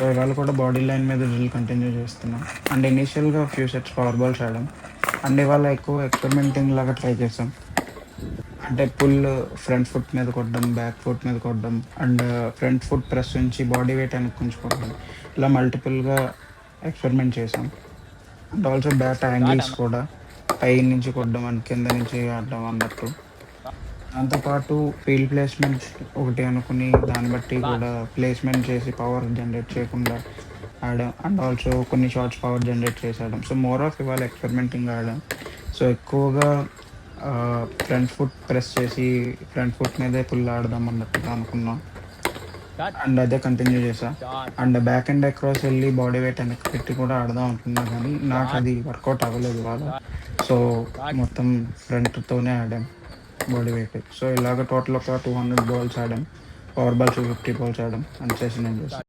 So, ఇవాళ కూడా body line మీద డ్రిల్ కంటిన్యూ చేస్తున్నాం. అండ్ ఇనీషియల్‌గా ఫ్యూ సెట్స్ పవర్ బాల్స్ ఆడాం. అండ్ ఇవాళ ఎక్కువ ఎక్స్‌పెరిమెంటింగ్ లాగా ట్రై చేసాం. అంటే ఫ్రంట్ ఫుట్ మీద కొట్టడం, బ్యాక్ ఫుట్ మీద కొట్టడం అండ్ ఫ్రంట్ ఫుట్ ప్రెస్ నుంచి బాడీ వెయిట్ వెనక్కుంచి కొట్టడం. ఇలా మల్టిపుల్‌గా ఎక్స్‌పెరిమెంట్ చేసాం. And also bat start angles అన్న. కూడా పై నుంచి కొట్టడం అండ్ కింద నుంచి ఆడడం అన్నట్టు. దాంతో పాటు ఫీల్డ్ ప్లేస్‌మెంట్ ఒకటి అనుకుని దాన్ని బట్టి బాన్. కూడా ప్లేస్‌మెంట్ చేసి పవర్ జనరేట్ చేయకుండా ఆడాం. అండ్ ఆల్సో కొన్ని షాట్స్ పవర్ జనరేట్ చేసి ఆడాం. సో, మోర్ ఆఫ్ ఇవాళ ఎక్స్‌పెరిమెంటింగ్ ఆడాం. సో, ఎక్కువగా ఫ్రంట్ ఫుట్ ప్రెస్ చేసి ఫ్రంట్ ఫుట్ మీదే పుల్ ఆడదాం అన్నట్టుగా అనుకున్నాం. స్టార్ట్. అండ్ అదే కంటిన్యూ చేశా. Start. And back and across ఎళ్లి బాడీ వెయిట్ వెనక్కి పెట్టి కూడా ఆడదాం అనుకున్నా గానీ, స్టార్ట్. నాకది వర్కౌట్ అవ్వలేదు ఇవాళ. స్టార్ట్. So, start. మొత్తం ఫ్రంట్‌తోనే ఆడాం బాడీ వెయిట్. సో, ఇలాగ టోటల్ ఒక 200 బాల్స్ ఆడాం. పవర్ బాల్స్ 50 బాల్స్ ఆడాం. అండ్ సెషన్ ఎండ్ చేసాం.